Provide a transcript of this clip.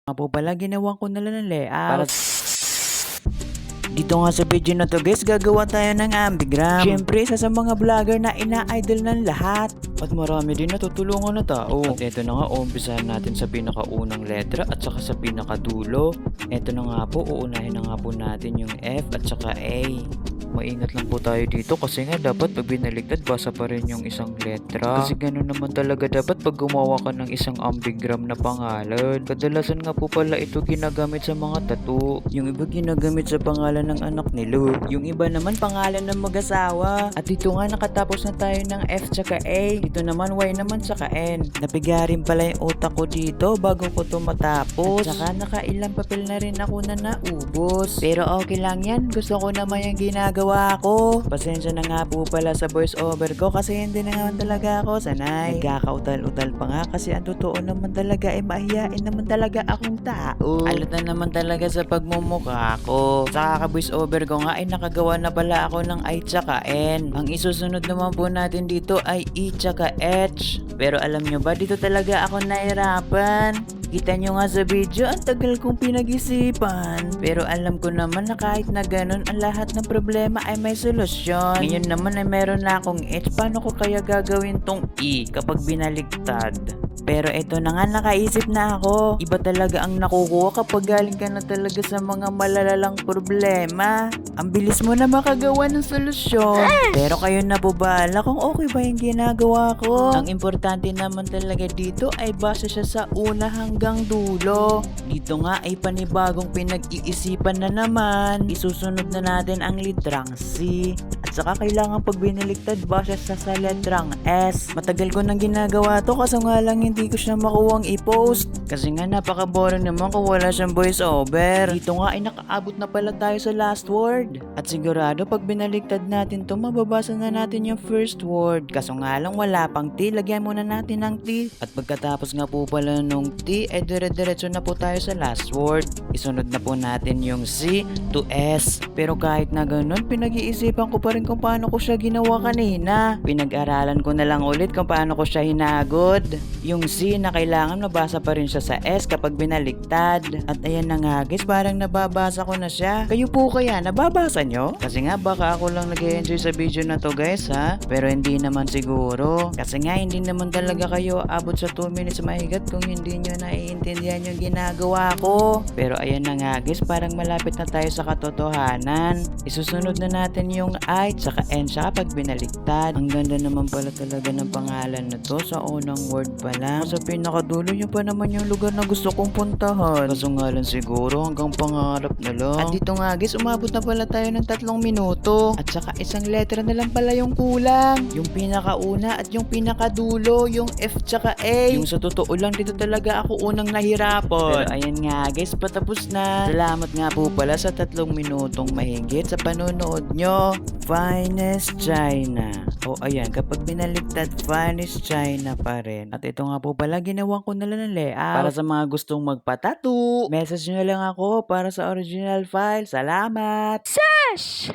Nga po pala, ginawan ko na lang ng layout. Dito nga sa video na to guys, gagawa tayo ng ambigram. Siyempre, isa sa mga vlogger na ina-idol ng lahat. At marami din natutulungan na tao. At ito na nga, umpisahan natin sa pinakaunang letra at saka sa pinakadulo. Ito na nga po, uunahin na nga po natin yung F at saka A. Maingat lang po tayo dito kasi nga dapat pag binaliktad basa pa rin yung isang letra. Kasi gano'n naman talaga dapat pag gumawa ka ng isang ambigram na pangalan. Kadalasan nga po pala ito ginagamit sa mga tattoo. Yung iba ginagamit sa pangalan ng anak nilo. Yung iba naman pangalan ng mag-asawa. At dito nga nakatapos na tayo ng F tsaka A. Dito naman Y naman tsaka N. Napigarin pala yung utak ko dito bago ko to matapos. At saka nakailang papel na rin ako na naubos. Pero okay lang yan. Gusto ko naman yung ginagawa ko. Pasensya na nga po pala sa voice over ko kasi hindi na naman talaga ako sanay. Nagkakautal-utal pa nga kasi ang totoo naman talaga ay mahihain naman talaga akong tao. Alata naman talaga sa pagmumukha ko. Sa kaka-voice over ko nga ay nakagawa na pala ako ng I tsaka N. Ang isusunod naman po natin dito ay E tsaka H. Pero alam nyo ba, dito talaga ako nahirapan. Kita nyo nga sa video, ang tagal kong pinag-isipan. Pero alam ko naman na kahit na ganun, ang lahat ng problema ay may solusyon. Ngayon naman ay meron na akong H. Paano ko kaya gagawin tong E kapag binaliktad? Pero eto na nga, nakaisip na ako. Iba talaga ang nakukuha kapag galing ka na talaga sa mga malalalang problema. Ang bilis mo na makagawa ng solusyon. Pero kayo na po bala kung okay ba yung ginagawa ko. Ang importante naman talaga dito ay base siya sa una hanggang dulo. Dito nga ay panibagong pinag-iisipan na naman. Isusunod na natin ang litrang C. At saka kailangan pag binaliktad base sa letrang S. Matagal ko nang ginagawa to kaso nga lang hindi ko siya makuwang i-post. Kasi nga napaka-boring naman kung wala siyang voice over. Dito nga ay nakaabot na pala tayo sa last word. At sigurado pag binaliktad natin to, mababasa na natin yung first word. Kaso nga lang wala pang T, lagyan muna natin ng T. At pagkatapos nga po pala nung T, ay dire-diretso na po tayo sa last word. Isunod na po natin yung C to S. Pero kahit na ganun, pinag-iisipan ko pa rin kung paano ko siya ginawa kanina. Pinag-aralan ko na lang ulit kung paano ko siya hinagod. Yung C na kailangan mabasa pa rin siya sa S kapag binaliktad. At ayan na nga guys, parang nababasa ko na siya. Kayo po kaya, nababasa nyo? Kasi nga baka ako lang nag-enjoy sa video na to guys ha. Pero hindi naman siguro. Kasi nga hindi naman talaga kayo abot sa 2 minutes mahigat kung hindi nyo naiintindihan yung ginagawa ko. Pero ayan na nga guys, parang malapit na tayo sa katotohanan. Isusunod na natin yung I tsaka N siya kapag binaliktad. Ang ganda naman pala talaga ng pangalan na to sa unang word pa lang. Sa pinakadulo yun pa naman yung lugar na gusto kong puntahan. Kaso nga lang siguro hanggang pangarap na lang. At dito nga guys, umabot na pala tayo ng 3 minuto. At saka isang letra na lang pala yung kulang. Yung pinakauna at yung pinakadulo, yung F tsaka A. Yung sa totoo lang dito talaga ako unang nahirapan. Pero ayan nga guys, patapos na. Salamat nga po pala sa 3 minutong mahigit sa panonood nyo. Finest China. O ayan, kapag binaliktad, Finest China pa rin. At ito nga po pala, ginawan ko na lang ng layout. Para sa mga gustong magpatattoo, message nyo lang ako para sa original file. Salamat! Sesh!